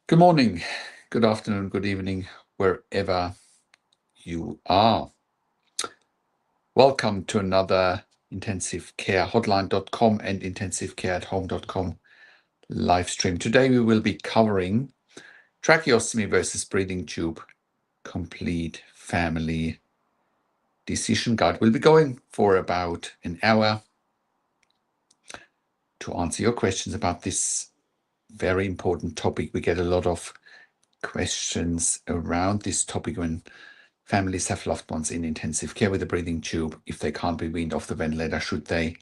Good morning, good afternoon, good evening, wherever you are. Welcome to another intensivecarehotline.com and intensivecareathome.com live stream. Today we will be covering tracheostomy versus breathing tube, complete family decision guide. We'll be going for about an hour to answer your questions about this very important topic. We get a lot of questions around this topic when families have loved ones in intensive care with a breathing tube. If they can't be weaned off the ventilator, should they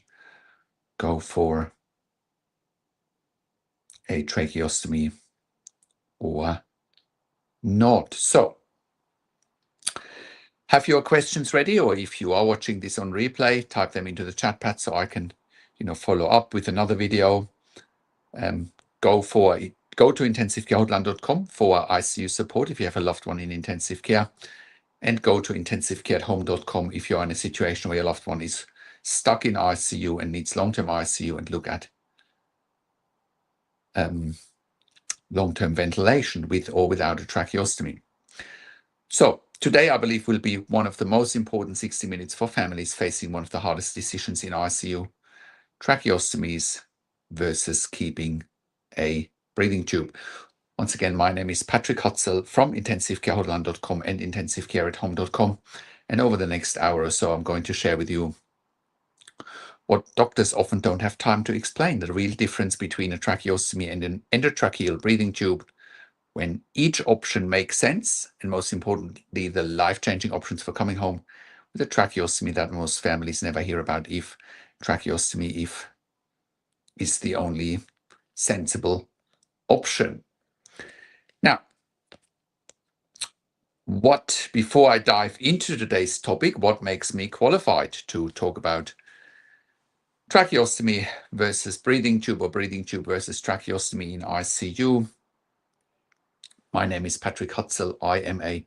go for a tracheostomy or not? So, have your questions ready, or if you are watching this on replay, type them into the chat pad so I can, follow up with another video. Go to intensivecarehotline.com for ICU support if you have a loved one in intensive care, and go to intensivecareathome.com if you're in a situation where your loved one is stuck in ICU and needs long-term ICU, and look at long-term ventilation with or without a tracheostomy. So today, I believe, will be one of the most important 60 minutes for families facing one of the hardest decisions in ICU: tracheostomies versus keeping a breathing tube. Once again, my name is Patrick Hutzel from intensivecarehotline.com and intensivecareathome.com. And over the next hour or so, I'm going to share with you what doctors often don't have time to explain: the real difference between a tracheostomy and an endotracheal breathing tube, when each option makes sense, and most importantly, the life-changing options for coming home with a tracheostomy that most families never hear about, if tracheostomy is the only sensible option. Now, before I dive into today's topic, what makes me qualified to talk about tracheostomy versus breathing tube, or breathing tube versus tracheostomy in ICU? My name is Patrick Hutzel. I am a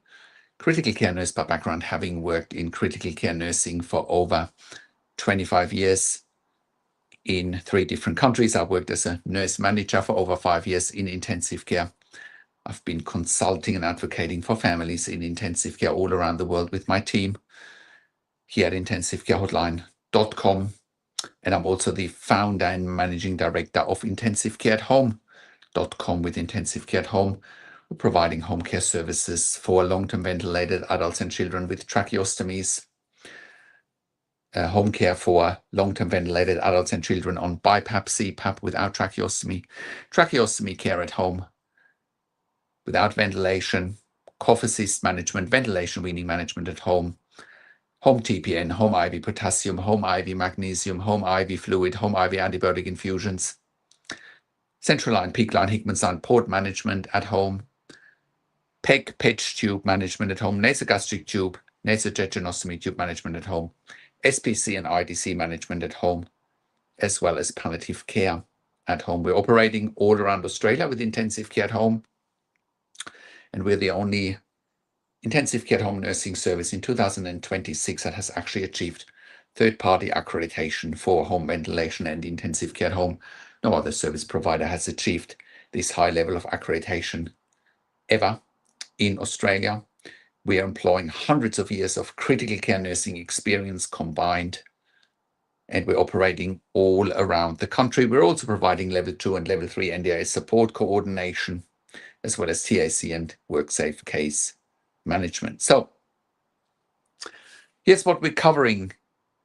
critical care nurse by background, having worked in critical care nursing for over 25 years in 3 different countries. I've worked as a nurse manager for over 5 years in intensive care. I've been consulting and advocating for families in intensive care all around the world with my team here at intensivecarehotline.com. And I'm also the founder and managing director of intensivecareathome.com. With Intensive Care at Home, we're providing home care services for long-term ventilated adults and children with tracheostomies, home care for long-term ventilated adults and children on BiPAP, CPAP without tracheostomy, tracheostomy care at home without ventilation, cough assist management, ventilation weaning management at home, home TPN, home IV potassium, home IV magnesium, home IV fluid, home IV antibiotic infusions, central line, peak line, Hickman line port management at home, PEG, patch tube management at home, nasogastric tube, nasojejunostomy tube management at home, SPC and IDC management at home, as well as palliative care at home. We're operating all around Australia with Intensive Care at Home, and we're the only intensive care at home nursing service in 2026 that has actually achieved third-party accreditation for home ventilation and intensive care at home. No other service provider has achieved this high level of accreditation ever in Australia. We are employing hundreds of years of critical care nursing experience combined, and we're operating all around the country. We're also providing level 2 and level 3 NDIS support coordination, as well as TAC and WorkSafe case management. So here's what we're covering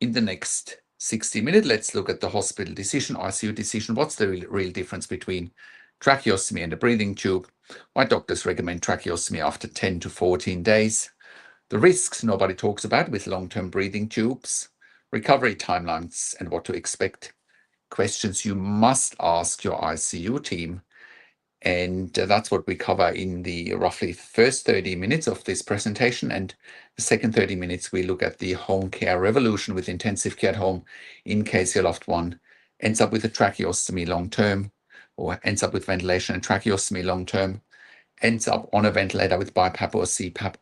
in the next 60 minutes. Let's look at the hospital decision, ICU decision. What's the real difference between tracheostomy and a breathing tube? Why doctors recommend tracheostomy after 10 to 14 days? The risks nobody talks about with long-term breathing tubes, recovery timelines, and what to expect. Questions you must ask your ICU team. And that's what we cover in the roughly first 30 minutes of this presentation. And the second 30 minutes, we look at the home care revolution with intensive care at home, in case your loved one ends up with a tracheostomy long-term, or ends up with ventilation and tracheostomy long-term, ends up on a ventilator with BiPAP or CPAP,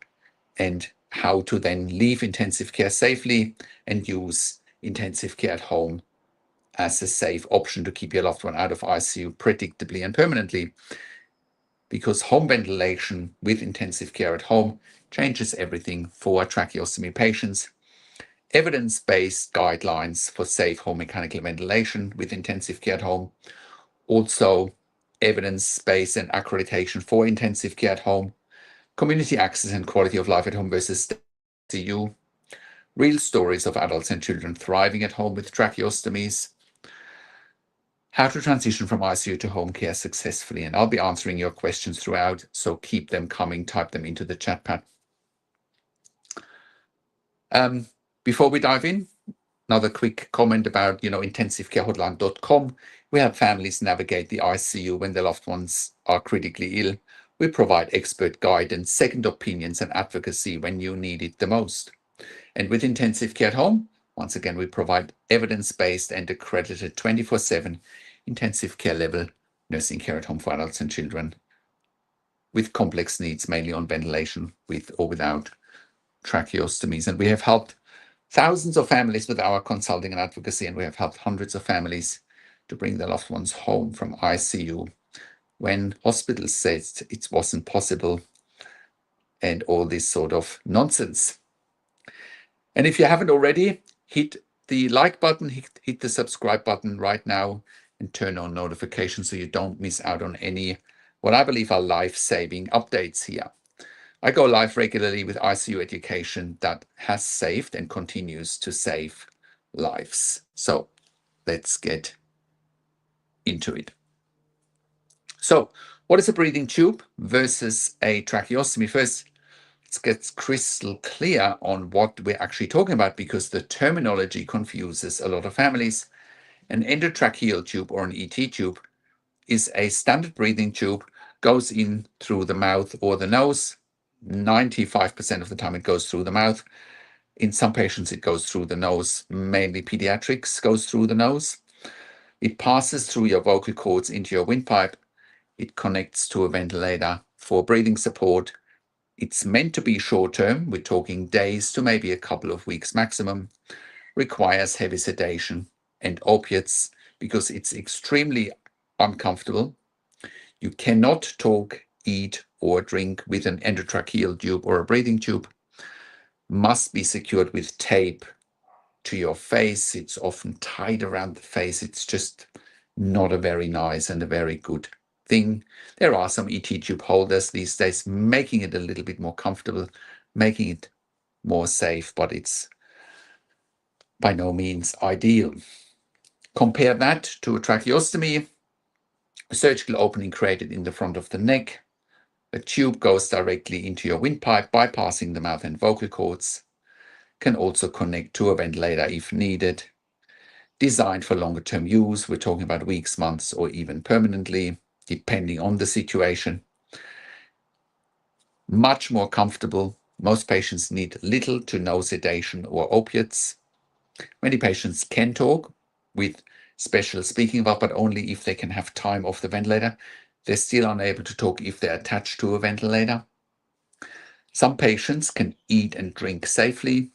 and how to then leave intensive care safely and use intensive care at home as a safe option to keep your loved one out of ICU predictably and permanently. because home ventilation with intensive care at home changes everything for tracheostomy patients. Evidence-based guidelines for safe home mechanical ventilation with intensive care at home. Also, evidence-based and accreditation for intensive care at home. Community access and quality of life at home versus ICU. Real stories of adults and children thriving at home with tracheostomies. How to transition from ICU to home care successfully. And I'll be answering your questions throughout, so keep them coming, type them into the chat pad. Before we dive in, another quick comment about, intensivecarehotline.com. We help families navigate the ICU when their loved ones are critically ill. We provide expert guidance, second opinions, and advocacy when you need it the most. And with intensive care at home, once again, we provide evidence-based and accredited 24/7 intensive care level nursing care at home for adults and children with complex needs, mainly on ventilation with or without tracheostomies. And we have helped thousands of families with our consulting and advocacy, and we have helped hundreds of families to bring their loved ones home from ICU when hospitals said it wasn't possible, and all this sort of nonsense. And if you haven't already, hit the like button, hit the subscribe button right now, and turn on notifications so you don't miss out on any, what I believe are life-saving updates here. I go live regularly with ICU education that has saved and continues to save lives. So let's get into it. So what is a breathing tube versus a tracheostomy? First, let's get crystal clear on what we're actually talking about, because the terminology confuses a lot of families. An endotracheal tube or an ET tube is a standard breathing tube, goes in through the mouth or the nose. 95% of the time it goes through the mouth. In some patients it goes through the nose, mainly pediatrics goes through the nose. It passes through your vocal cords into your windpipe. It connects to a ventilator for breathing support. It's meant to be short term, we're talking days to maybe a couple of weeks maximum. Requires heavy sedation and opiates because it's extremely uncomfortable. You cannot talk, eat, or drink with an endotracheal tube or a breathing tube. Must be secured with tape to your face. It's often tied around the face. It's just not a very nice and a very good thing. There are some ET tube holders these days, making it a little bit more comfortable, making it more safe, but it's by no means ideal. Compare that to a tracheostomy, a surgical opening created in the front of the neck. A tube goes directly into your windpipe, bypassing the mouth and vocal cords. Can also connect to a ventilator if needed. Designed for longer term use. We're talking about weeks, months, or even permanently, depending on the situation. Much more comfortable. Most patients need little to no sedation or opiates. Many patients can talk with special speaking valve, but only if they can have time off the ventilator. They're still unable to talk if they're attached to a ventilator. Some patients can eat and drink safely.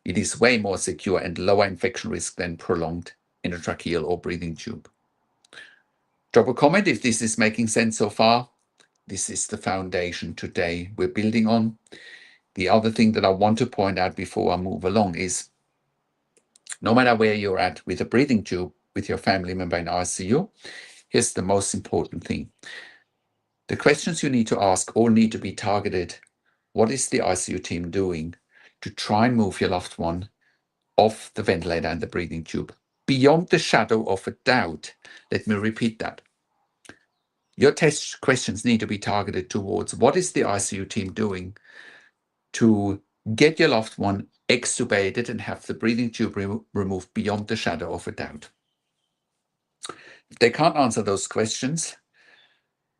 It is way more secure and lower infection risk than prolonged endotracheal or breathing tube. Drop a comment if this is making sense so far. This is the foundation today we're building on. The other thing that I want to point out before I move along is, no matter where you're at with a breathing tube with your family member in ICU, here's the most important thing. The questions you need to ask all need to be targeted. What is the ICU team doing to try and move your loved one off the ventilator and the breathing tube? Beyond the shadow of a doubt, let me repeat that. Your test questions need to be targeted towards what is the ICU team doing to get your loved one extubated and have the breathing tube removed beyond the shadow of a doubt. If they can't answer those questions,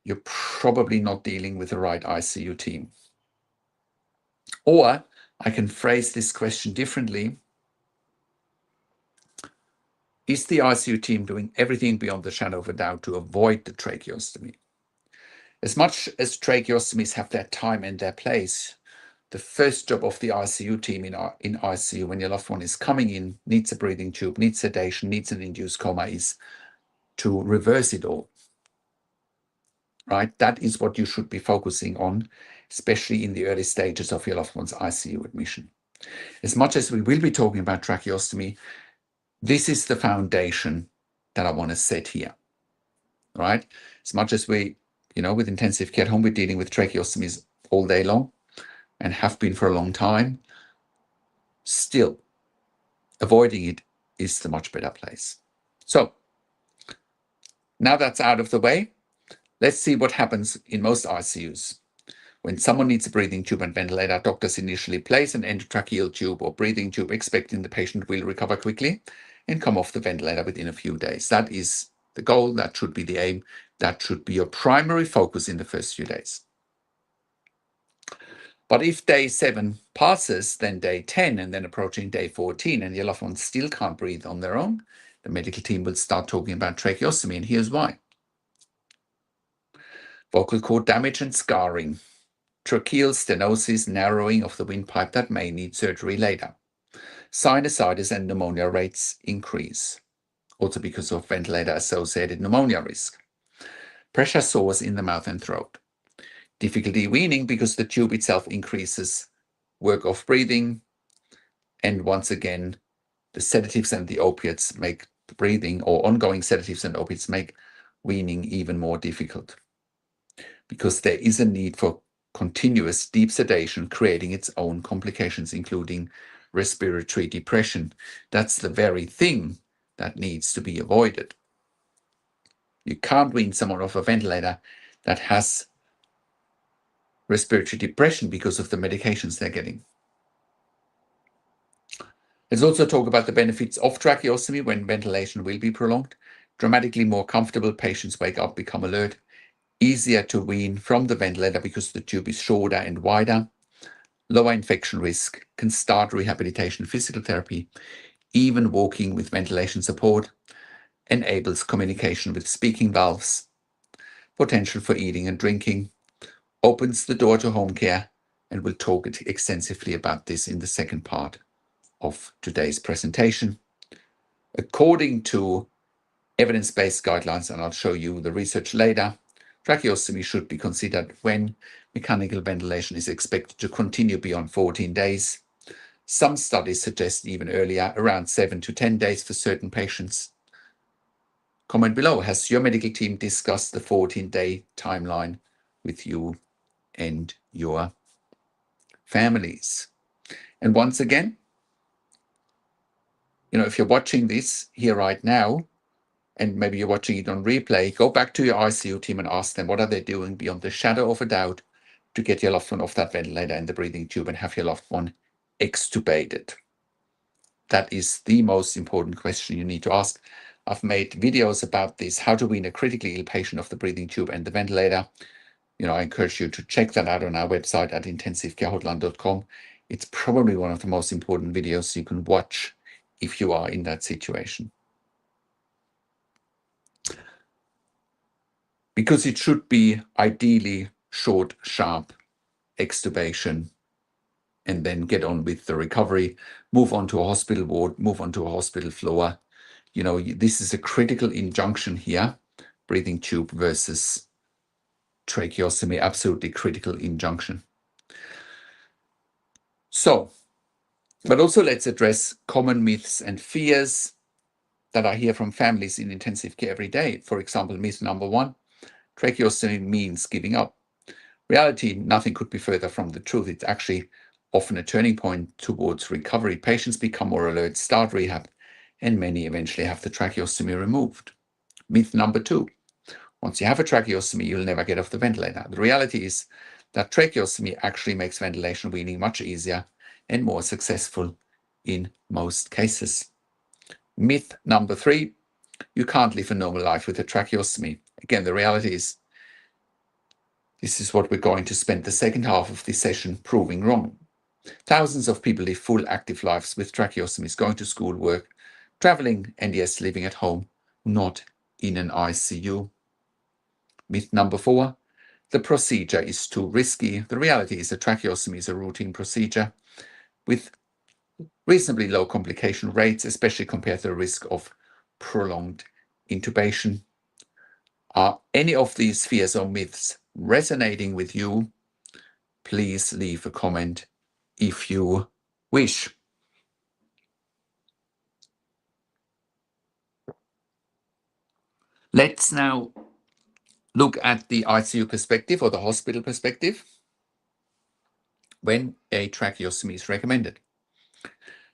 you're probably not dealing with the right ICU team. Or I can phrase this question differently. Is the ICU team doing everything beyond the shadow of a doubt to avoid the tracheostomy? As much as tracheostomies have their time and their place, the first job of the ICU team in ICU when your loved one is coming in, needs a breathing tube, needs sedation, needs an induced coma, is to reverse it all. right? That is what you should be focusing on, especially in the early stages of your loved one's ICU admission. As much as we will be talking about tracheostomy, this is the foundation that I want to set here, right? As much as we, with intensive care at home, we're dealing with tracheostomies all day long and have been for a long time, still avoiding it is the much better place. So now that's out of the way, let's see what happens in most ICUs. When someone needs a breathing tube and ventilator, doctors initially place an endotracheal tube or breathing tube, expecting the patient will recover quickly and come off the ventilator within a few days. That is the goal. That should be the aim. That should be your primary focus in the first few days. But if day 7 passes, then day 10, and then approaching day 14, and your loved ones still can't breathe on their own, the medical team will start talking about tracheostomy, and here's why. Vocal cord damage and scarring. Tracheal stenosis, narrowing of the windpipe that may need surgery later. Sinusitis and pneumonia rates increase, also because of ventilator-associated pneumonia risk. Pressure sores in the mouth and throat. Difficulty weaning because the tube itself increases work of breathing. And once again, the sedatives and the opiates make breathing, or ongoing sedatives and opiates make weaning even more difficult, because there is a need for continuous deep sedation creating its own complications, including respiratory depression. That's the very thing that needs to be avoided. You can't wean someone off a ventilator that has respiratory depression because of the medications they're getting. Let's also talk about the benefits of tracheostomy when ventilation will be prolonged. Dramatically more comfortable, patients wake up, become alert, easier to wean from the ventilator because the tube is shorter and wider, lower infection risk, can start rehabilitation, physical therapy, even walking with ventilation support, enables communication with speaking valves, potential for eating and drinking, opens the door to home care, and we'll talk extensively about this in the second part of today's presentation. According to evidence-based guidelines, and I'll show you the research later, tracheostomy should be considered when mechanical ventilation is expected to continue beyond 14 days. Some studies suggest even earlier, around 7 to 10 days for certain patients. Comment below, has your medical team discussed the 14-day timeline with you and your families? And once again, if you're watching this here right now, and maybe you're watching it on replay, go back to your ICU team and ask them what are they doing beyond the shadow of a doubt to get your loved one off that ventilator and the breathing tube and have your loved one extubated. That is the most important question you need to ask. I've made videos about this, how to wean a critically ill patient off the breathing tube and the ventilator. I encourage you to check that out on our website at intensivecarehotline.com. It's probably one of the most important videos you can watch if you are in that situation. Because it should be ideally short, sharp extubation, and then get on with the recovery, move on to a hospital ward, move on to a hospital floor. This is a critical injunction here, breathing tube versus tracheostomy, absolutely critical injunction. So, but also let's address common myths and fears that I hear from families in intensive care every day. For example, myth number 1, tracheostomy means giving up. Reality, nothing could be further from the truth. It's actually often a turning point towards recovery. Patients become more alert, start rehab, and many eventually have the tracheostomy removed. Myth number 2, once you have a tracheostomy, you'll never get off the ventilator. The reality is that tracheostomy actually makes ventilation weaning much easier and more successful in most cases. Myth number 3, you can't live a normal life with a tracheostomy. Again, the reality is this is what we're going to spend the second half of this session proving wrong. Thousands of people live full active lives with tracheostomies, going to school, work, traveling, and yes, living at home, not in an ICU. Myth number 4, the procedure is too risky. The reality is a tracheostomy is a routine procedure with reasonably low complication rates, especially compared to the risk of prolonged intubation. Are any of these fears or myths resonating with you? Please leave a comment if you wish. Let's now look at the ICU perspective or the hospital perspective when a tracheostomy is recommended.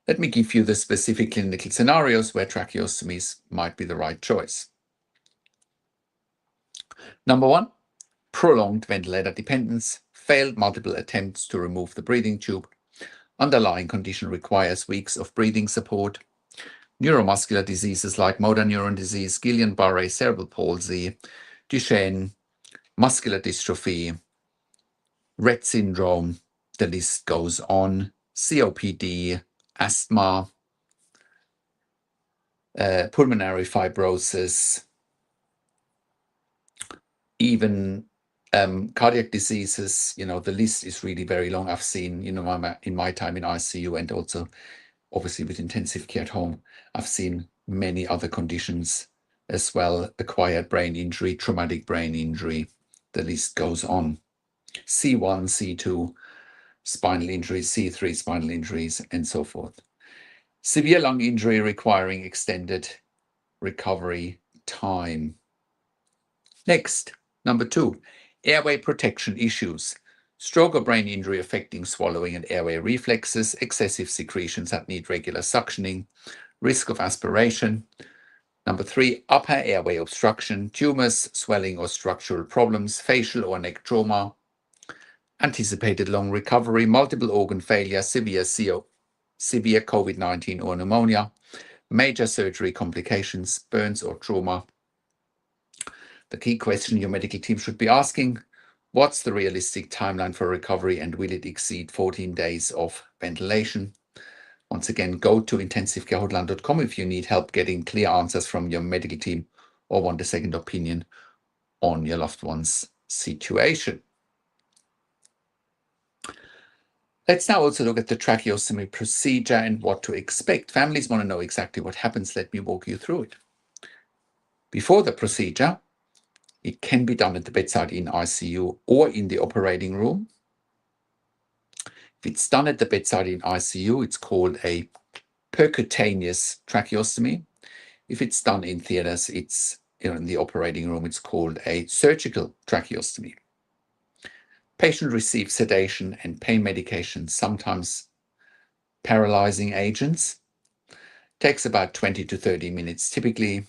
Let me give you the specific clinical scenarios where tracheostomies might be the right choice. Number one, prolonged ventilator dependence, failed multiple attempts to remove the breathing tube, underlying condition requires weeks of breathing support, neuromuscular diseases like motor neuron disease, Guillain-Barré cerebral palsy, Duchenne, muscular dystrophy, Rett syndrome, the list goes on, COPD, asthma, pulmonary fibrosis, even cardiac diseases. The list is really very long. I've seen, in my time in ICU and also obviously with intensive care at home, I've seen many other conditions as well, acquired brain injury, traumatic brain injury, the list goes on. C1, C2, spinal injuries, C3 spinal injuries, and so forth. Severe lung injury requiring extended recovery time. Next, number 2, airway protection issues. Stroke or brain injury affecting swallowing and airway reflexes, excessive secretions that need regular suctioning, risk of aspiration. Number 3, upper airway obstruction, tumors, swelling or structural problems, facial or neck trauma, anticipated long recovery, multiple organ failure, severe COVID-19 or pneumonia, major surgery complications, burns or trauma. The key question your medical team should be asking: what's the realistic timeline for recovery, and will it exceed 14 days of ventilation? Once again, go to intensivecarehotline.com if you need help getting clear answers from your medical team or want a second opinion on your loved one's situation. Let's now also look at the tracheostomy procedure and what to expect. Families want to know exactly what happens. Let me walk you through it. Before the procedure, it can be done at the bedside in ICU or in the operating room. If it's done at the bedside in ICU, it's called a percutaneous tracheostomy. If it's done in theaters, it's in the operating room, it's called a surgical tracheostomy. Patient receives sedation and pain medication, sometimes paralyzing agents. Takes about 20 to 30 minutes typically.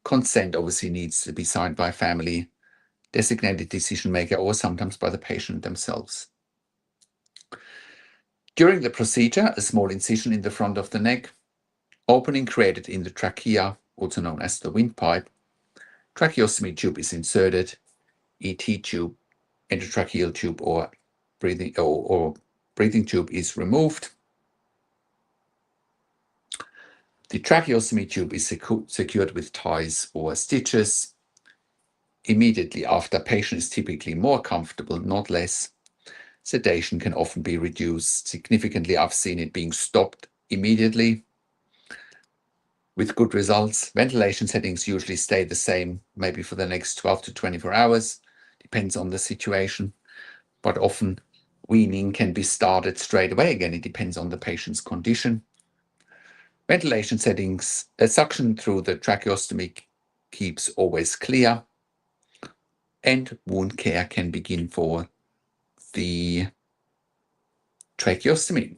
Consent obviously needs to be signed by family, designated decision maker, or sometimes by the patient themselves. During the procedure, a small incision in the front of the neck, opening created in the trachea, also known as the windpipe. Tracheostomy tube is inserted, ET tube, endotracheal tube or breathing tube is removed. The tracheostomy tube is secured with ties or stitches. Immediately after, patient is typically more comfortable, not less. Sedation can often be reduced significantly. I've seen it being stopped immediately with good results. Ventilation settings usually stay the same, maybe for the next 12 to 24 hours, depends on the situation. But often weaning can be started straight away. Again, it depends on the patient's condition. Ventilation settings, suction through the tracheostomy keeps always clear, and wound care can begin for the tracheostomy.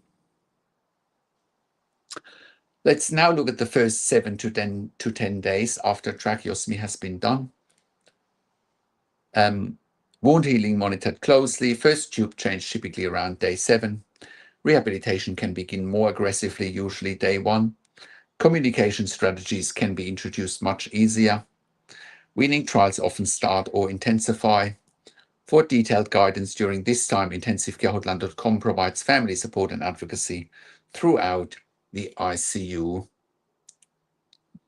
Let's now look at the first 7 to 10 days after tracheostomy has been done. Wound healing monitored closely. First tube change typically around day 7. Rehabilitation can begin more aggressively, usually day 1. Communication strategies can be introduced much easier. Weaning trials often start or intensify. For detailed guidance during this time, intensivecarehotline.com provides family support and advocacy throughout the ICU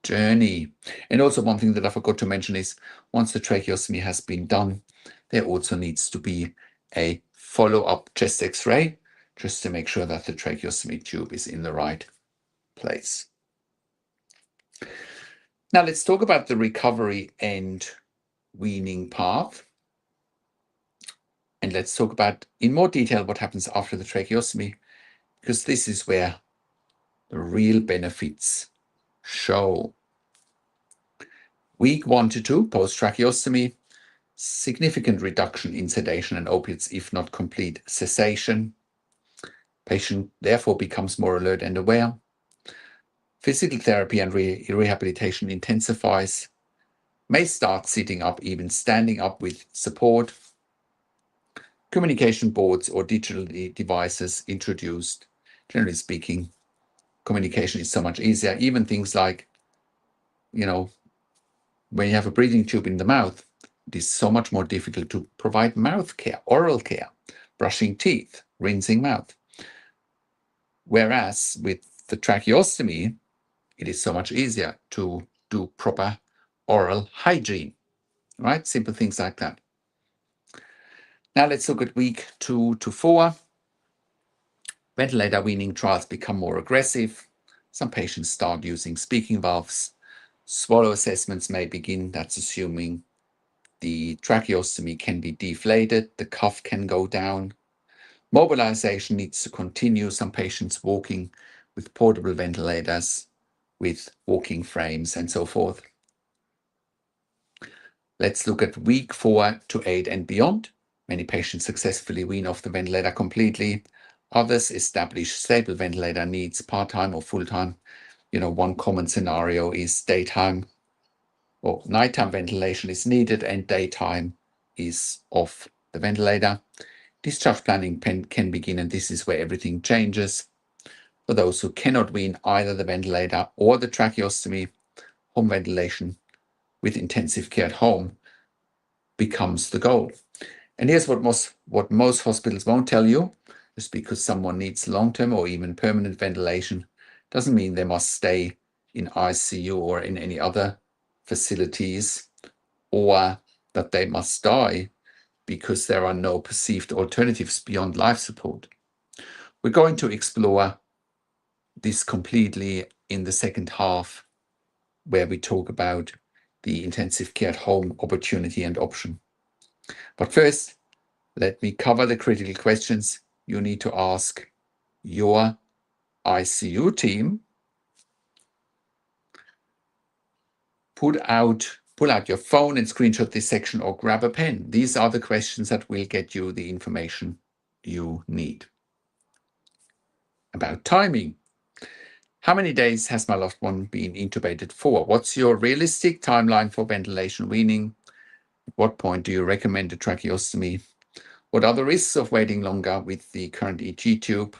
journey. And also one thing that I forgot to mention is once the tracheostomy has been done, there also needs to be a follow-up chest X-ray just to make sure that the tracheostomy tube is in the right place. Now let's talk about the recovery and weaning path. And let's talk about in more detail what happens after the tracheostomy, because this is where the real benefits show. Week 1 to 2, post-tracheostomy, significant reduction in sedation and opiates, if not complete cessation. Patient therefore becomes more alert and aware. Physical therapy and rehabilitation intensifies, may start sitting up, even standing up with support. Communication boards or digital devices introduced. Generally speaking, communication is so much easier. Even things like, when you have a breathing tube in the mouth, it is so much more difficult to provide mouth care, oral care, brushing teeth, rinsing mouth. Whereas with the tracheostomy, it is so much easier to do proper oral hygiene, right? Simple things like that. Now let's look at week 2 to 4. Ventilator weaning trials become more aggressive. Some patients start using speaking valves. Swallow assessments may begin. That's assuming the tracheostomy can be deflated, the cuff can go down. Mobilization needs to continue. Some patients walking with portable ventilators, with walking frames and so forth. Let's look at week 4 to 8 and beyond. Many patients successfully wean off the ventilator completely. Others establish stable ventilator needs part-time or full-time. One common scenario is daytime or nighttime ventilation is needed and daytime is off the ventilator. Discharge planning can begin, and this is where everything changes. For those who cannot wean either the ventilator or the tracheostomy, home ventilation with intensive care at home becomes the goal. And here's what most hospitals won't tell you. Just because someone needs long-term or even permanent ventilation doesn't mean they must stay in ICU or in any other facilities, or that they must die because there are no perceived alternatives beyond life support. We're going to explore this completely in the second half, where we talk about the intensive care at home opportunity and option. But first, let me cover the critical questions you need to ask your ICU team. Pull out your phone and screenshot this section or grab a pen. These are the questions that will get you the information you need. About timing. How many days has my loved one been intubated for? What's your realistic timeline for ventilation weaning? At what point do you recommend a tracheostomy? What are the risks of waiting longer with the current EG tube?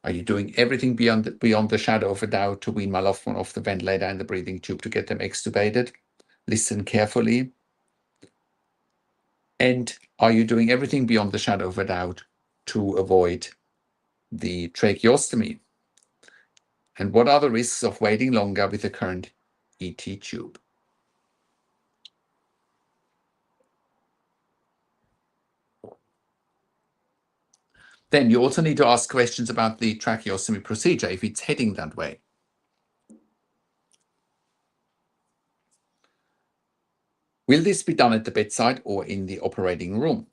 Are you doing everything beyond the shadow of a doubt to wean my loved one off the ventilator and the breathing tube to get them extubated? Listen carefully. And are you doing everything beyond the shadow of a doubt to avoid the tracheostomy? And what are the risks of waiting longer with the current ET tube? Then you also need to ask questions about the tracheostomy procedure if it's heading that way. Will this be done at the bedside or in the operating room?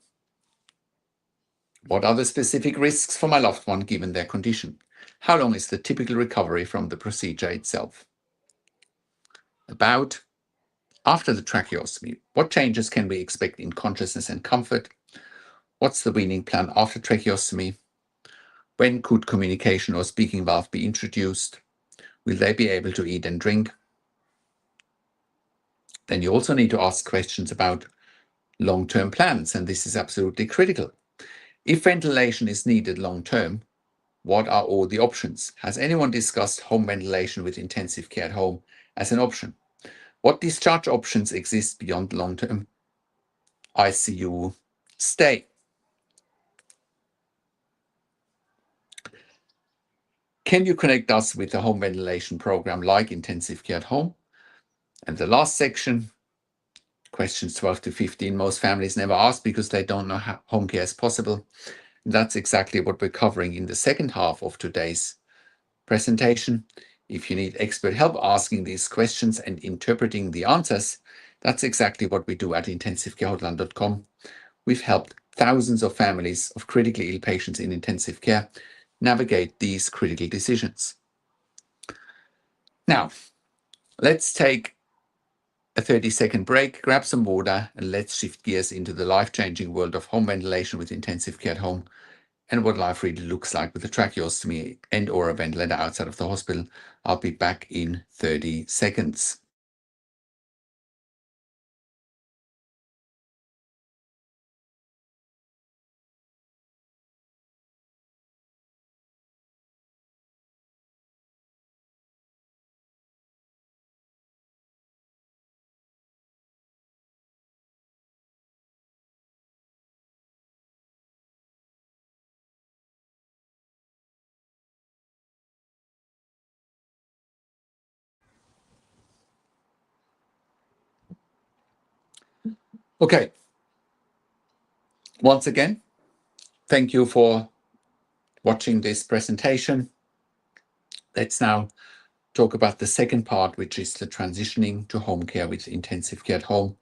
What are the specific risks for my loved one given their condition? How long is the typical recovery from the procedure itself? About after the tracheostomy, what changes can we expect in consciousness and comfort? What's the weaning plan after tracheostomy? When could communication or speaking valve be introduced? Will they be able to eat and drink? Then you also need to ask questions about long-term plans, and this is absolutely critical. If ventilation is needed long-term, what are all the options? Has anyone discussed home ventilation with intensive care at home as an option? What discharge options exist beyond long-term ICU stay? Can you connect us with a home ventilation program like intensive care at home? And the last section, questions 12 to 15, most families never ask because they don't know how home care is possible. And that's exactly what we're covering in the second half of today's presentation. If you need expert help asking these questions and interpreting the answers, That's exactly what we do at intensivecarehotline.com. We've helped thousands of families of critically ill patients in intensive care navigate these critical decisions. Now, let's take a 30-second break, grab some water, and let's shift gears into the life-changing world of home ventilation with intensive care at home and what life really looks like with a tracheostomy and or a ventilator outside of the hospital. I'll be back in 30 seconds. Okay, once again, thank you for watching this presentation. Let's now talk about the second part, which is the transitioning to home care with intensive care at home,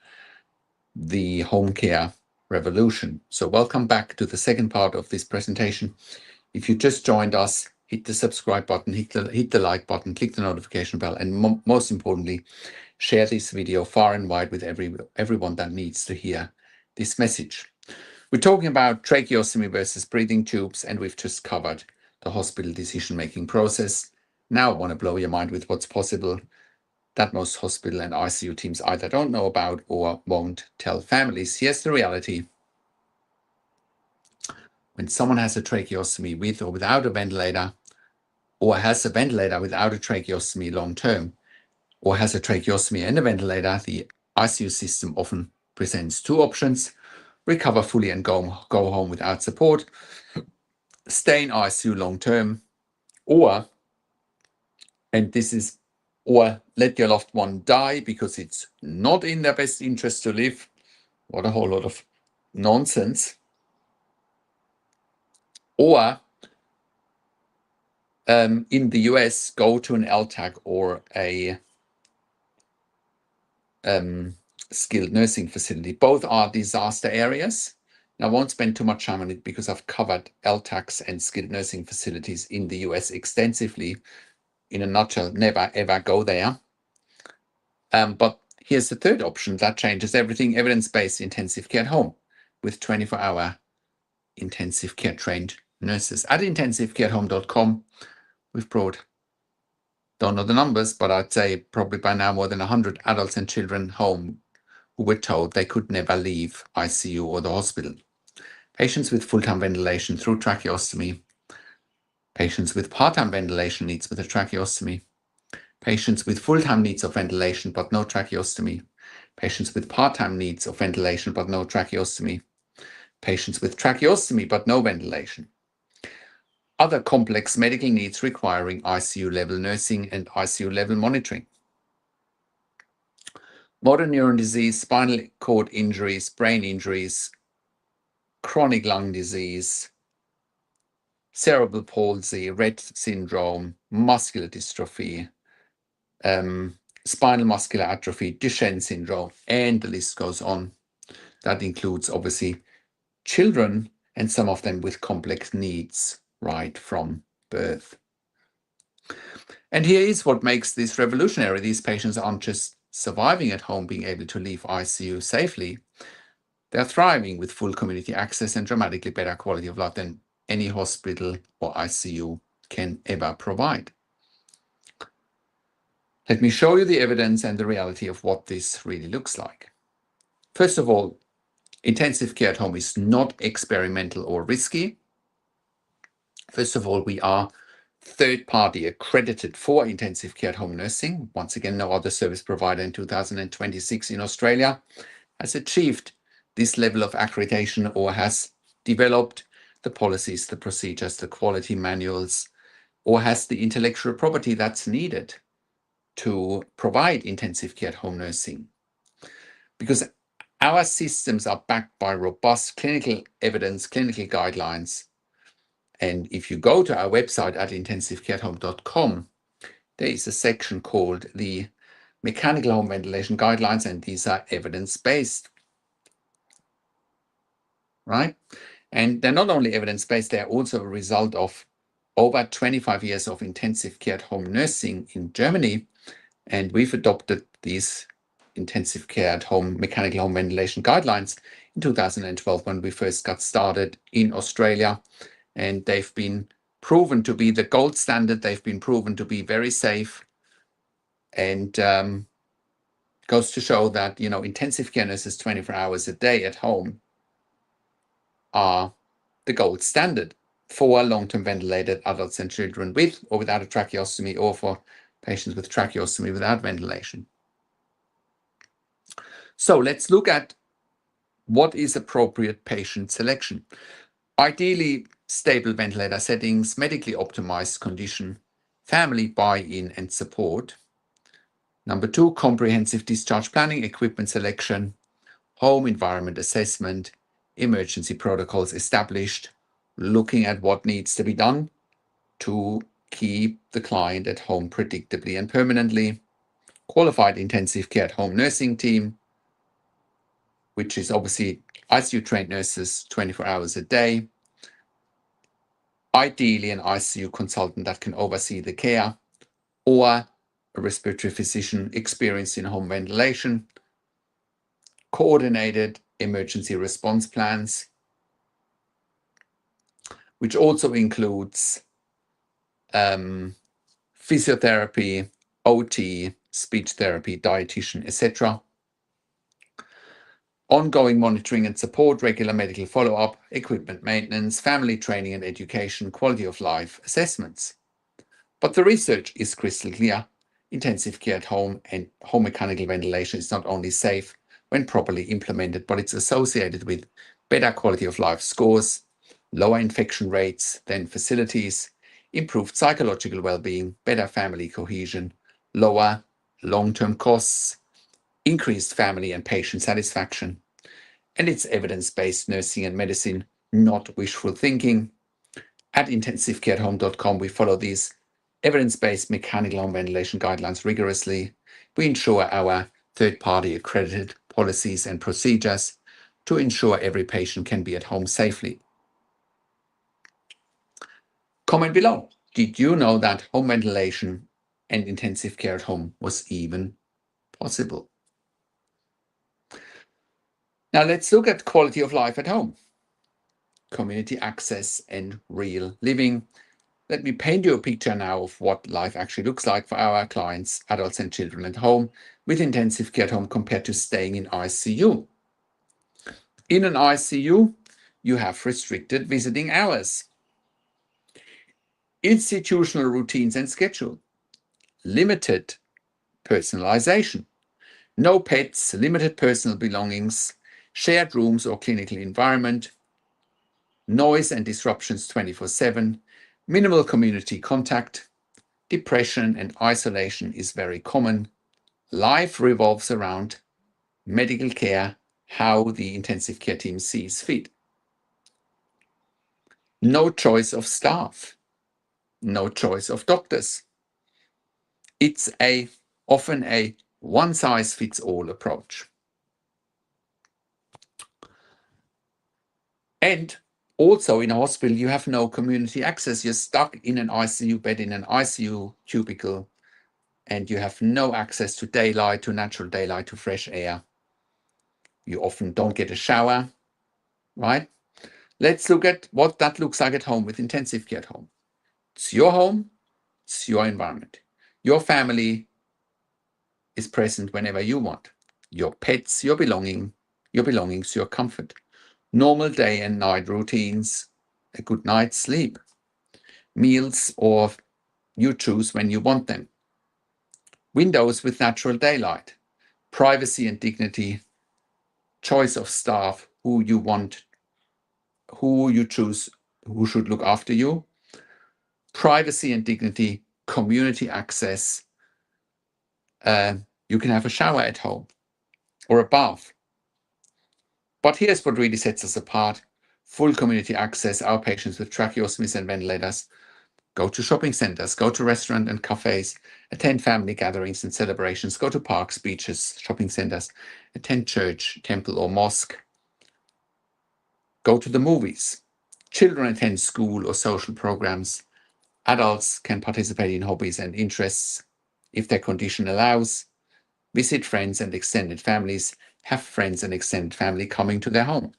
the home care revolution. So welcome back to the second part of this presentation. If you just joined us, hit the subscribe button, hit the like button, click the notification bell, and most importantly, share this video far and wide with everyone that needs to hear this message. We're talking about tracheostomy versus breathing tubes, and we've just covered the hospital decision-making process. Now I want to blow your mind with what's possible that most hospital and ICU teams either don't know about or won't tell families. Here's the reality. When someone has a tracheostomy with or without a ventilator, or has a ventilator without a tracheostomy long-term, or has a tracheostomy and a ventilator, the ICU system often presents two options: recover fully and go home without support, stay in ICU long-term, or let your loved one die because it's not in their best interest to live. What a whole lot of nonsense. Or in the US, go to an LTAC or a skilled nursing facility. Both are disaster areas. Now, I won't spend too much time on it because I've covered LTACs and skilled nursing facilities in the US extensively. In a nutshell, never ever go there. But here's the third option that changes everything: evidence-based intensive care at home with 24-hour intensive care trained nurses. At intensivecareathome.com, we've brought, don't know the numbers, but I'd say probably by now more than 100 adults and children home who were told they could never leave ICU or the hospital. Patients with full-time ventilation through tracheostomy, patients with part-time ventilation needs with a tracheostomy, patients with full-time needs of ventilation but no tracheostomy, patients with part-time needs of ventilation but no tracheostomy, patients with tracheostomy but no ventilation, other complex medical needs requiring ICU-level nursing and ICU-level monitoring, motor neuron disease, spinal cord injuries, brain injuries, chronic lung disease, cerebral palsy, Rett syndrome, muscular dystrophy, spinal muscular atrophy, Duchenne syndrome, and the list goes on. That includes, obviously, children, and some of them with complex needs right from birth. And here is what makes this revolutionary. These patients aren't just surviving at home, being able to leave ICU safely. They're thriving with full community access and dramatically better quality of life than any hospital or ICU can ever provide. Let me show you the evidence and the reality of what this really looks like. First of all, intensive care at home is not experimental or risky. First of all, we are third-party accredited for intensive care at home nursing. Once again, no other service provider in 2026 in Australia has achieved this level of accreditation or has developed the policies, the procedures, the quality manuals, or has the intellectual property that's needed to provide intensive care at home nursing. Because our systems are backed by robust clinical evidence, clinical guidelines. And if you go to our website at intensivecareathome.com, there is a section called the mechanical home ventilation guidelines, and these are evidence-based, right? And they're not only evidence-based, they're also a result of over 25 years of intensive care at home nursing in Germany. And we've adopted these intensive care at home mechanical home ventilation guidelines in 2012 when we first got started in Australia. And they've been proven to be the gold standard. They've been proven to be very safe, and goes to show that, you know, intensive care nurses 24 hours a day at home are the gold standard for long-term ventilated adults and children with or without a tracheostomy, or for patients with tracheostomy without ventilation. So let's look at what is appropriate patient selection. Ideally, stable ventilator settings, medically optimized condition, family buy-in and support. Number 2, comprehensive discharge planning, equipment selection, home environment assessment, emergency protocols established, looking at what needs to be done to keep the client at home predictably and permanently, qualified intensive care at home nursing team, which is obviously ICU trained nurses 24 hours a day, ideally an ICU consultant that can oversee the care, or a respiratory physician experienced in home ventilation, coordinated emergency response plans, which also includes physiotherapy, OT, speech therapy, dietitian, etc. Ongoing monitoring and support, regular medical follow-up, equipment maintenance, family training and education, quality of life assessments. But the research is crystal clear. Intensive care at home and home mechanical ventilation is not only safe when properly implemented, but it's associated with better quality of life scores, lower infection rates than facilities, improved psychological well-being, better family cohesion, lower long-term costs, increased family and patient satisfaction. And it's evidence-based nursing and medicine, not wishful thinking. At intensivecareathome.com, we follow these evidence-based mechanical home ventilation guidelines rigorously. We ensure our third-party accredited policies and procedures to ensure every patient can be at home safely. Comment below. Did you know that home ventilation and intensive care at home was even possible? Now let's look at quality of life at home, community access and real living. Let me paint you a picture now of what life actually looks like for our clients, adults and children at home with intensive care at home compared to staying in ICU. In an ICU, you have restricted visiting hours, institutional routines and schedule, limited personalization, no pets, limited personal belongings, shared rooms or clinical environment, noise and disruptions 24/7, minimal community contact, depression and isolation is very common. Life revolves around medical care, how the intensive care team sees fit. No choice of staff, no choice of doctors. It's often a one-size-fits-all approach. And also in a hospital, you have no community access. You're stuck in an ICU bed, in an ICU cubicle, and you have no access to daylight, to natural daylight, to fresh air. You often don't get a shower, right? Let's look at what that looks like at home with intensive care at home. It's your home, it's your environment. Your family is present whenever you want. Your pets, your belongings, your comfort. Normal day and night routines, a good night's sleep, meals, or you choose when you want them. Windows with natural daylight, privacy and dignity, choice of staff, who you want, who you choose, who should look after you, privacy and dignity, community access. You can have a shower at home or a bath. But here's what really sets us apart. Full community access, our patients with tracheostomies and ventilators go to shopping centers, go to restaurants and cafes, attend family gatherings and celebrations, go to parks, beaches, shopping centers, attend church, temple, or mosque, go to the movies. Children attend school or social programs. Adults can participate in hobbies and interests if their condition allows, visit friends and extended families, have friends and extended family coming to their home.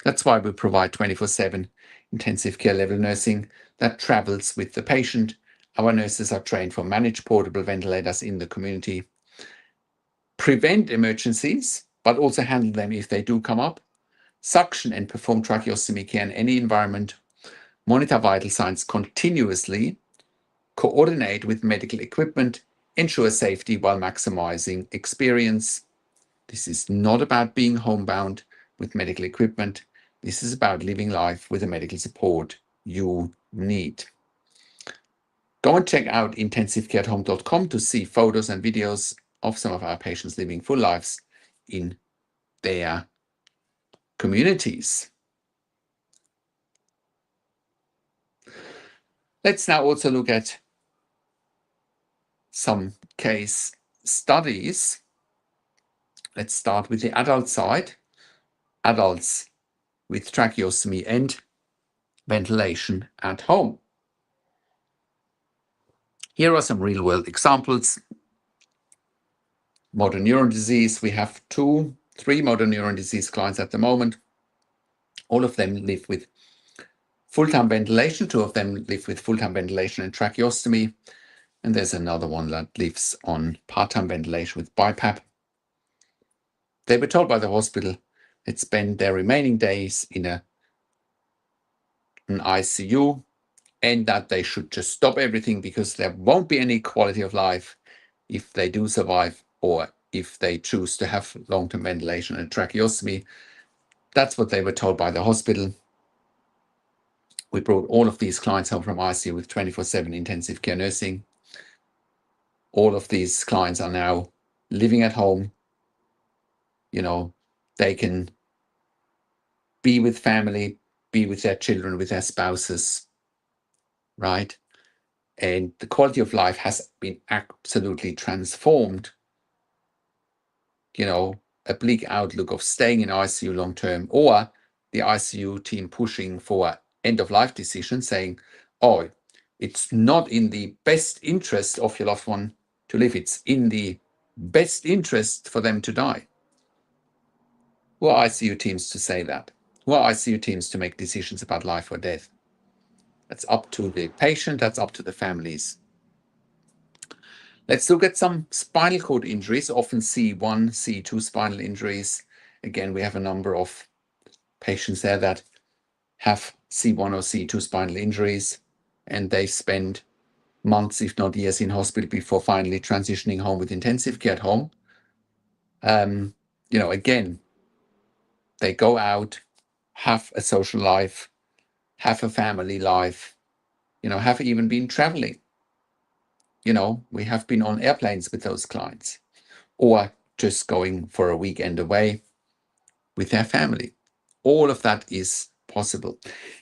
That's why we provide 24/7 intensive care level nursing that travels with the patient. Our nurses are trained for managed portable ventilators in the community, prevent emergencies, but also handle them if they do come up, suction and perform tracheostomy care in any environment, monitor vital signs continuously, coordinate with medical equipment, ensure safety while maximizing experience. This is not about being homebound with medical equipment. This is about living life with the medical support you need. Go and check out intensivecareathome.com to see photos and videos of some of our patients living full lives in their communities. Let's now also look at some case studies. Let's start with the adult side. Adults with tracheostomy and ventilation at home. Here are some real-world examples. Motor neuron disease. We have 3 motor neuron disease clients at the moment. All of them live with full-time ventilation. 2 of them live with full-time ventilation and tracheostomy. And there's another one that lives on part-time ventilation with BiPAP. They were told by the hospital they'd spend their remaining days in an ICU and that they should just stop everything because there won't be any quality of life if they do survive or if they choose to have long-term ventilation and tracheostomy. That's what they were told by the hospital. We brought all of these clients home from ICU with 24/7 intensive care nursing. All of these clients are now living at home. They can be with family, be with their children, with their spouses, right? And the quality of life has been absolutely transformed. A bleak outlook of staying in ICU long term, or the ICU team pushing for end-of-life decisions, saying, oh, it's not in the best interest of your loved one to live. It's in the best interest for them to die. Who are ICU teams to say that? Who are ICU teams to make decisions about life or death? That's up to the patient. That's up to the families. Let's look at some spinal cord injuries, often C1, C2 spinal injuries. Again, we have a number of patients there that have C1 or C2 spinal injuries, and they spend months, if not years, in hospital before finally transitioning home with intensive care at home. Again, they go out, have a social life, have a family life, have even been traveling. We have been on airplanes with those clients, or just going for a weekend away with their family. All of that is possible.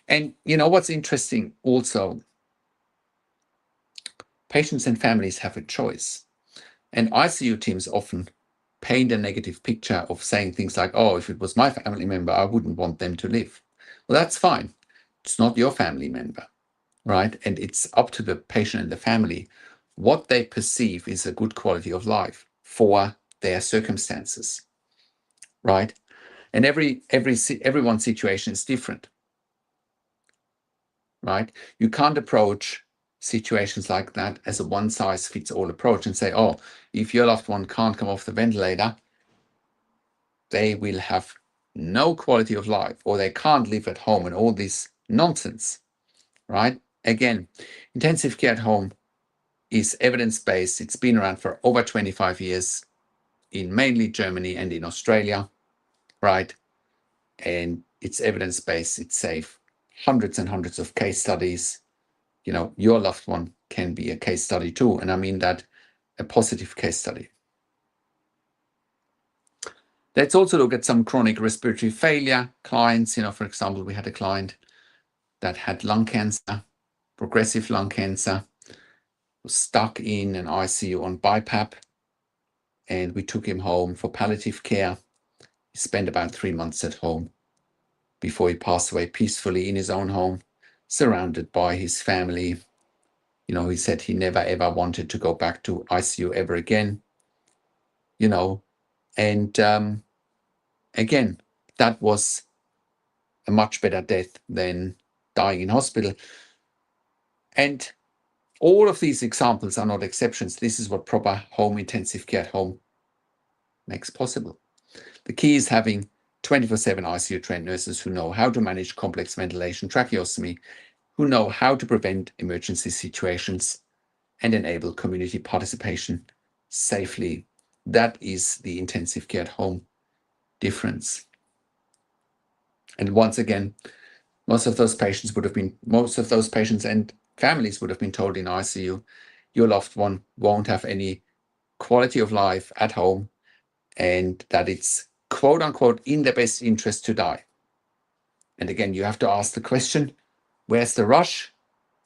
And what's interesting also, patients and families have a choice. And ICU teams often paint a negative picture of saying things like, oh, if it was my family member, I wouldn't want them to live. Well, that's fine. It's not your family member, right? And it's up to the patient and the family what they perceive is a good quality of life for their circumstances, right? And everyone's situation is different, right? You can't approach situations like that as a one-size-fits-all approach and say, oh, if your loved one can't come off the ventilator, they will have no quality of life, or they can't live at home, and all this nonsense, right? Again, intensive care at home is evidence-based. It's been around for over 25 years in mainly Germany and in Australia, right? And it's evidence-based, it's safe. Hundreds and hundreds of case studies. Your loved one can be a case study too. And I mean that a positive case study. Let's also look at some chronic respiratory failure clients. For example, we had a client that had lung cancer. progressive lung cancer, was stuck in an ICU on BiPAP, and we took him home for palliative care. He spent about 3 months at home before he passed away peacefully in his own home, surrounded by his family. He said he never ever wanted to go back to ICU ever again, and again, that was a much better death than dying in hospital. And all of these examples are not exceptions. This is what proper home intensive care at home makes possible. The key is having 24/7 ICU trained nurses who know how to manage complex ventilation, tracheostomy, who know how to prevent emergency situations and enable community participation safely. That is the intensive care at home difference. And once again, most of those patients and families would have been told in ICU, your loved one won't have any quality of life at home, and that it's quote unquote in their best interest to die. And again, you have to ask the question, where's the rush?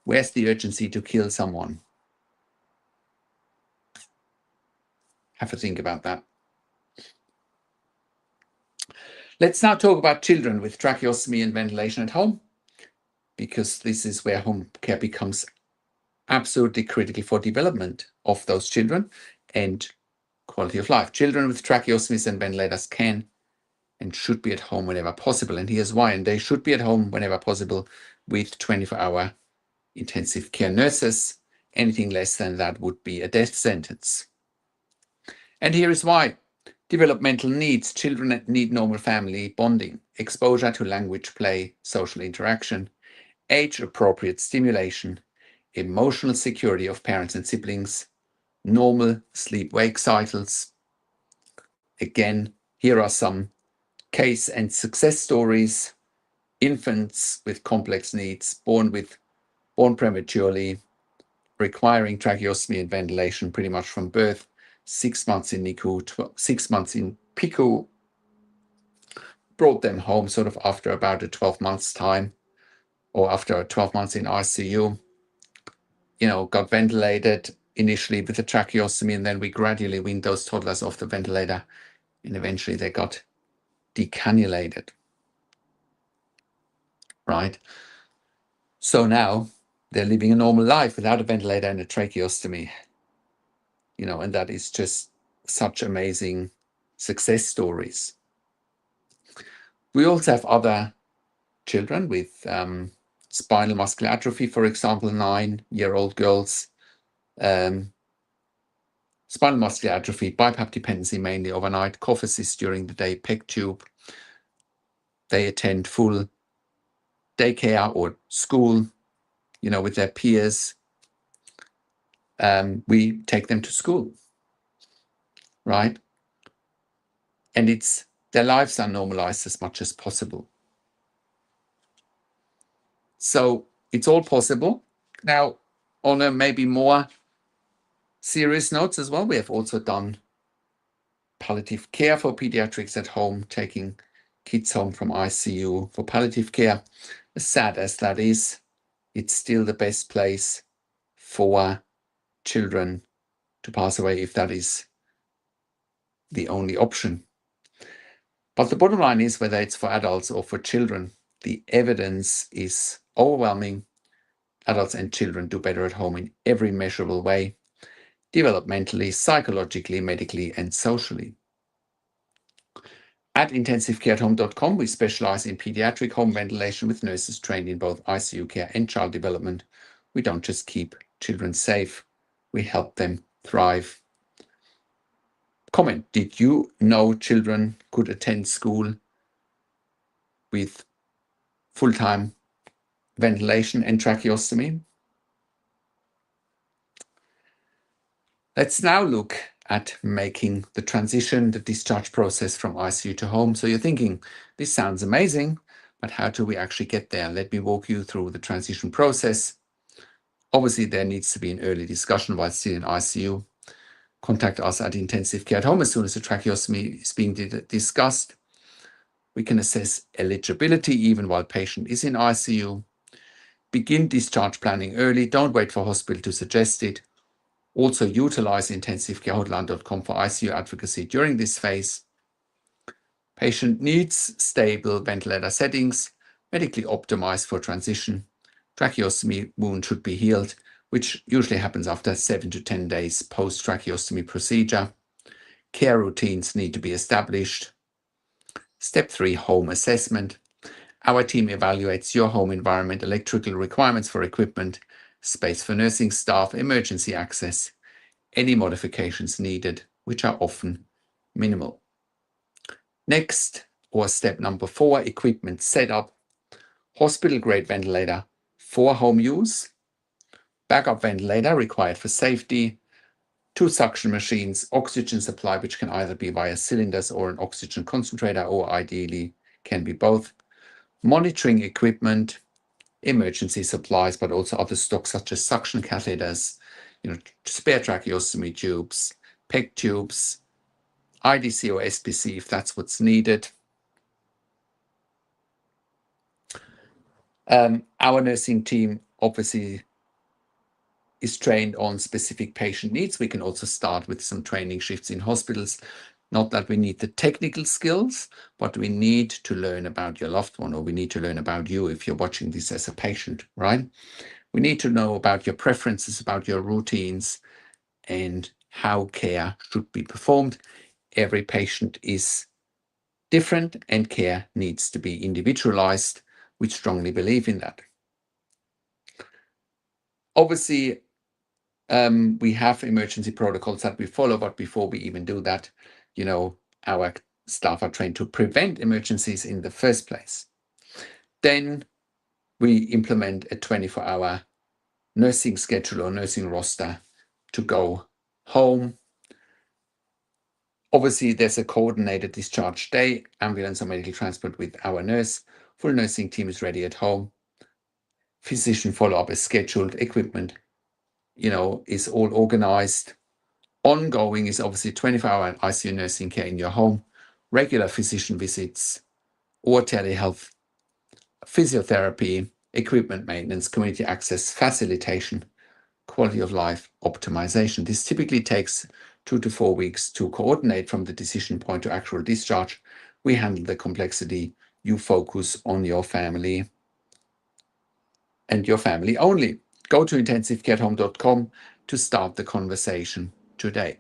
Where's the urgency to kill someone? Have to think about that. Let's now talk about children with tracheostomy and ventilation at home, because this is where home care becomes absolutely critical for development of those children and quality of life. Children with tracheostomies and ventilators can and should be at home whenever possible. And here's why. And they should be at home whenever possible with 24-hour intensive care nurses. Anything less than that would be a death sentence. And here is why. Developmental needs. Children need normal family bonding, exposure to language, play, social interaction, age-appropriate stimulation, emotional security of parents and siblings, normal sleep-wake cycles. Again, here are some case and success stories. Infants with complex needs, born prematurely, requiring tracheostomy and ventilation pretty much from birth, 6 months in NICU, 6 months in PICU, brought them home sort of after about a 12 months time, or after 12 months in ICU, got ventilated initially with a tracheostomy, and then we gradually weaned those toddlers off the ventilator, and eventually they got decannulated, right? So now they're living a normal life without a ventilator and a tracheostomy, and that is just such amazing success stories. We also have other children with spinal muscular atrophy, for example, 9-year-old girls. Spinal muscular atrophy, BiPAP dependency mainly overnight, cough assist during the day, PEG tube. They attend full daycare or school, with their peers. We take them to school, right? And their lives are normalized as much as possible. So it's all possible. Now, on a maybe more serious notes as well, we have also done palliative care for pediatrics at home, taking kids home from ICU for palliative care. As sad as that is, it's still the best place for children to pass away if that is the only option. But the bottom line is, whether it's for adults or for children, the evidence is overwhelming. Adults and children do better at home in every measurable way, developmentally, psychologically, medically, and socially. At intensivecareathome.com, we specialize in pediatric home ventilation with nurses trained in both ICU care and child development. We don't just keep children safe, we help them thrive. Comment: did you know children could attend school with full-time ventilation and tracheostomy? Let's now look at making the transition, the discharge process from ICU to home. So you're thinking, this sounds amazing, but how do we actually get there? Let me walk you through the transition process. Obviously, there needs to be an early discussion while still in ICU. Contact us at Intensive Care at Home as soon as the tracheostomy is being discussed. We can assess eligibility even while patient is in ICU. Begin discharge planning early. Don't wait for hospital to suggest it. Also utilize intensivecarehotline.com for ICU advocacy during this phase. Patient needs stable ventilator settings, medically optimized for transition. Tracheostomy wound should be healed, which usually happens after 7 to 10 days post-tracheostomy procedure. Care routines need to be established. Step 3, home assessment. Our team evaluates your home environment, electrical requirements for equipment, space for nursing staff, emergency access, any modifications needed, which are often minimal. Next, or step number 4, equipment setup. Hospital-grade ventilator for home use. Backup ventilator required for safety. 2 suction machines, oxygen supply, which can either be via cylinders or an oxygen concentrator, or ideally can be both. Monitoring equipment, emergency supplies, but also other stock such as suction catheters, spare tracheostomy tubes, PEG tubes, IDC or SPC if that's what's needed. Our nursing team obviously is trained on specific patient needs. We can also start with some training shifts in hospitals. Not that we need the technical skills, but we need to learn about your loved one, or we need to learn about you if you're watching this as a patient, right? We need to know about your preferences, about your routines, and how care should be performed. Every patient is different and care needs to be individualized. We strongly believe in that. Obviously, we have emergency protocols that we follow, but before we even do that, our staff are trained to prevent emergencies in the first place. Then we implement a 24-hour nursing schedule or nursing roster to go home. Obviously, there's a coordinated discharge day, ambulance or medical transport with our nurse. Full nursing team is ready at home. Physician follow-up is scheduled. Equipment, is all organized. Ongoing is obviously 24-hour ICU nursing care in your home, regular physician visits, or telehealth, physiotherapy, equipment maintenance, community access, facilitation, quality of life optimization. This typically takes 2 to 4 weeks to coordinate from the decision point to actual discharge. We handle the complexity. You focus on your family and your family only. Go to intensivecareathome.com to start the conversation today.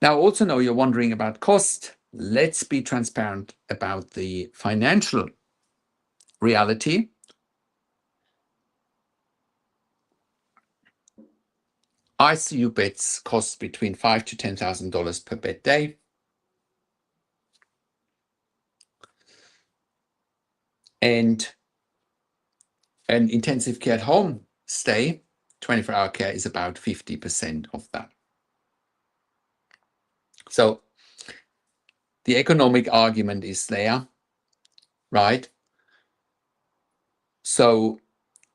Now, also know you're wondering about cost. Let's be transparent about the financial reality. ICU beds cost between $5,000 to $10,000 per bed day. And an intensive care at home stay, 24-hour care, is about 50% of that. So the economic argument is there, right? So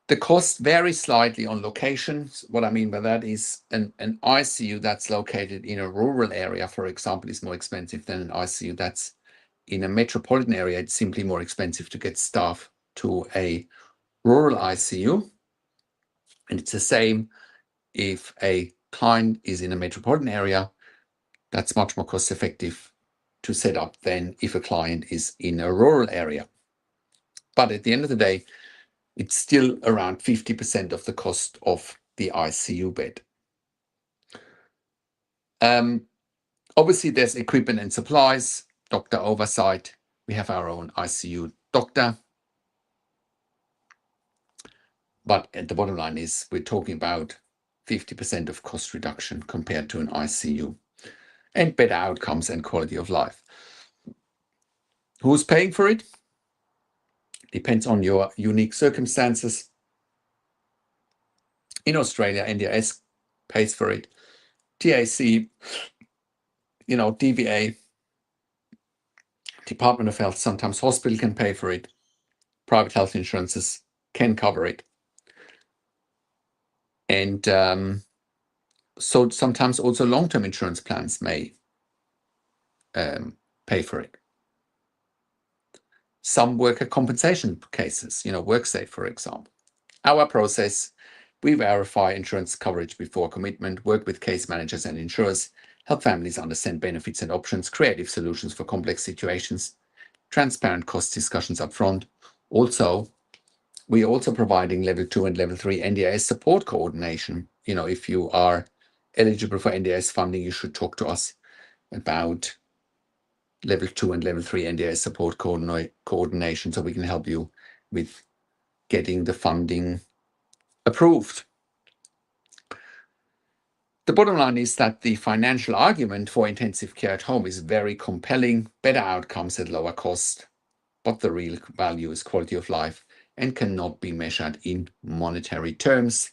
the cost varies slightly on locations. What I mean by that is an ICU that's located in a rural area, for example, is more expensive than an ICU that's in a metropolitan area. It's simply more expensive to get staff to a rural ICU. And it's the same if a client is in a metropolitan area. That's much more cost effective to set up than if a client is in a rural area. But at the end of the day, it's still around 50% of the cost of the ICU bed. Obviously, there's equipment and supplies, doctor oversight. We have our own ICU doctor. But at the bottom line is we're talking about 50% of cost reduction compared to an ICU, and better outcomes and quality of life. Who's paying for it? Depends on your unique circumstances. In Australia, NDIS pays for it. TAC, DVA, Department of Health, sometimes hospital can pay for it. Private health insurances can cover it. And so sometimes also long-term insurance plans may pay for it. Some worker compensation cases, WorkSafe, for example. Our process: we verify insurance coverage before commitment, work with case managers and insurers, help families understand benefits and options, creative solutions for complex situations, transparent cost discussions up front. We're also providing level 2 and level 3 NDIS support coordination. If you are eligible for NDIS funding, you should talk to us about level 2 and level 3 NDIS support coordination, so we can help you with getting the funding approved. The bottom line is that the financial argument for intensive care at home is very compelling: better outcomes at lower cost, but the real value is quality of life and cannot be measured in monetary terms.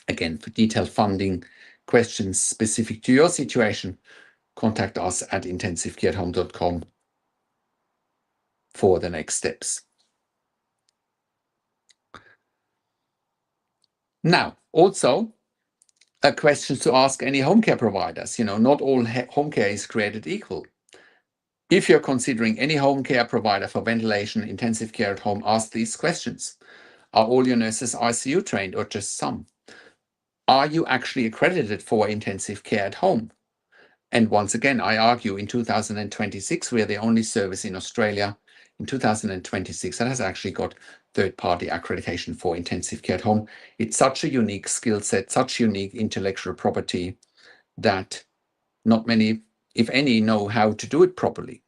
Again, for detailed funding questions specific to your situation, contact us at intensivecareathome.com for the next steps. Now, also a question to ask any home care providers. Not all home care is created equal. If you're considering any home care provider for ventilation, intensive care at home, ask these questions. Are all your nurses ICU trained or just some? Are you actually accredited for intensive care at home? And once again, I argue in 2026, we are the only service in Australia in 2026 that has actually got third-party accreditation for intensive care at home. It's such a unique skill set, such unique intellectual property, that not many, if any, know how to do it properly.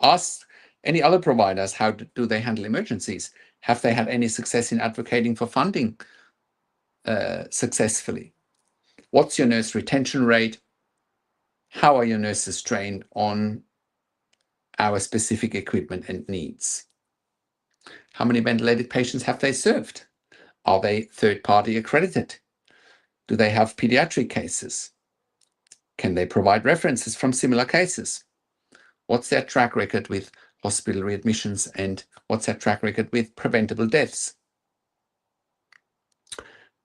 Ask any other providers, how do they handle emergencies? Have they had any success in advocating for funding successfully? What's your nurse retention rate? How are your nurses trained on our specific equipment and needs? How many ventilated patients have they served? Are they third-party accredited? Do they have pediatric cases? Can they provide references from similar cases? What's their track record with hospital readmissions, and what's their track record with preventable deaths?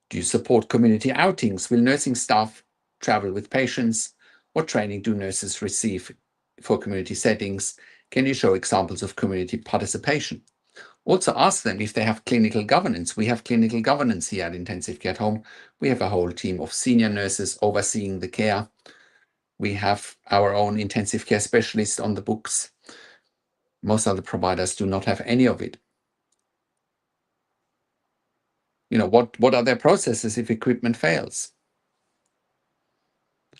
Do you support community outings? Will nursing staff travel with patients? What training do nurses receive for community settings? Can you show examples of community participation? Also ask them if they have clinical governance. We have clinical governance here at Intensive Care at Home. We have a whole team of senior nurses overseeing the care. We have our own intensive care specialist on the books. Most other providers do not have any of it. What are their processes if equipment fails?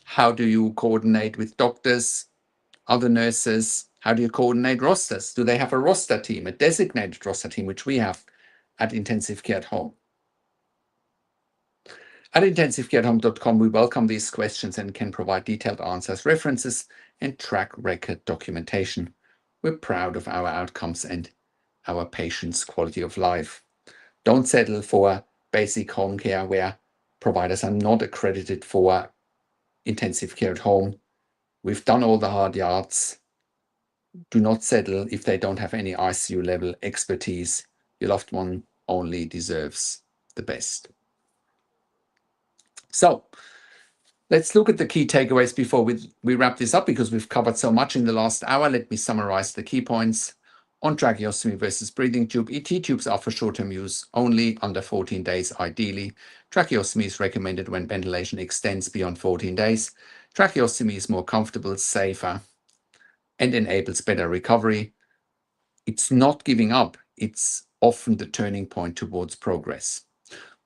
How do you coordinate with doctors, other nurses? How do you coordinate rosters? Do they have a roster team, a designated roster team, which we have at Intensive Care at Home? At intensivecareathome.com, we welcome these questions and can provide detailed answers, references, and track record documentation. We're proud of our outcomes and our patients' quality of life. Don't settle for basic home care where providers are not accredited for intensive care at home. We've done all the hard yards. Do not settle if they don't have any ICU level expertise. Your loved one only deserves the best. So let's look at the key takeaways before we wrap this up, because we've covered so much in the last hour. Let me summarize the key points. On tracheostomy versus breathing tube, ET tubes are for short-term use only, under 14 days ideally. Tracheostomy is recommended when ventilation extends beyond 14 days. Tracheostomy is more comfortable, safer, and enables better recovery. It's not giving up. It's often the turning point towards progress.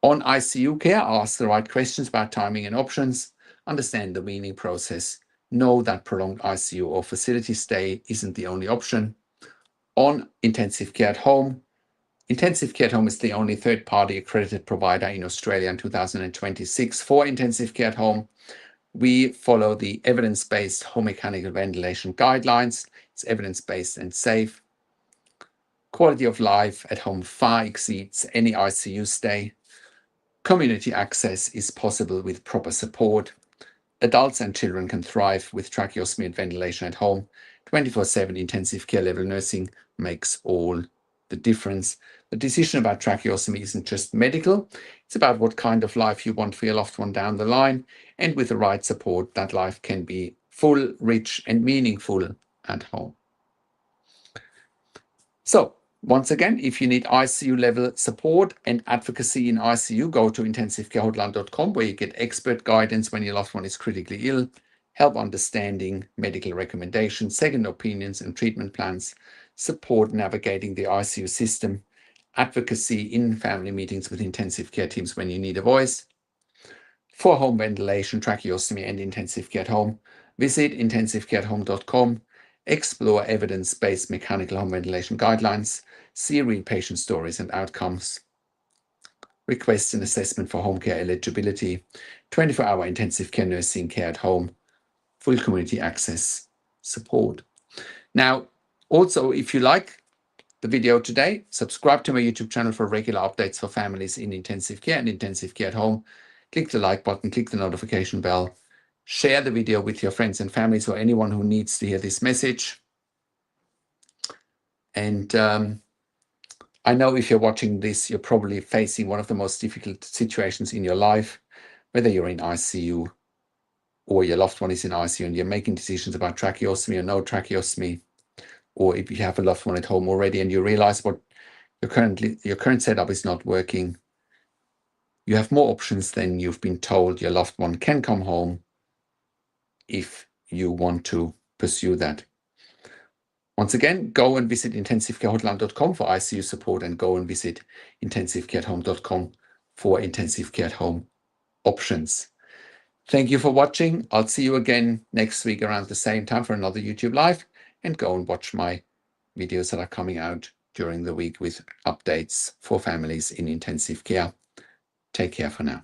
On ICU care, ask the right questions about timing and options. Understand the weaning process. Know that prolonged ICU or facility stay isn't the only option. On intensive care at home, Intensive Care at Home is the only third-party accredited provider in Australia in 2026 for intensive care at home. We follow the evidence-based home mechanical ventilation guidelines. It's evidence-based and safe. Quality of life at home far exceeds any ICU stay. Community access is possible with proper support. Adults and children can thrive with tracheostomy and ventilation at home. 24/7 intensive care level nursing makes all the difference. The decision about tracheostomy isn't just medical. It's about what kind of life you want for your loved one down the line. And with the right support, that life can be full, rich, and meaningful at home. So once again, if you need ICU level support and advocacy in ICU, go to intensivecarehotline.com, where you get expert guidance when your loved one is critically ill, help understanding medical recommendations, second opinions and treatment plans, support navigating the ICU system, advocacy in family meetings with intensive care teams when you need a voice. For home ventilation, tracheostomy and intensive care at home, visit intensivecareathome.com, explore evidence-based mechanical home ventilation guidelines, see real patient stories and outcomes, request an assessment for home care eligibility, 24-hour intensive care nursing care at home, full community access support. Now, also, if you like the video today, subscribe to my YouTube channel for regular updates for families in intensive care and intensive care at home. Click the like button, click the notification bell, share the video with your friends and families or anyone who needs to hear this message. And I know if you're watching this, you're probably facing one of the most difficult situations in your life, whether you're in ICU or your loved one is in ICU and you're making decisions about tracheostomy or no tracheostomy, or if you have a loved one at home already and you realize what your current setup is not working. You have more options than you've been told. Your loved one can come home if you want to pursue that. Once again, go and visit intensivecarehotline.com for ICU support and go and visit intensivecareathome.com for intensive care at home options. Thank you for watching. I'll see you again next week around the same time for another YouTube Live, and go and watch my videos that are coming out during the week with updates for families in intensive care. Take care for now.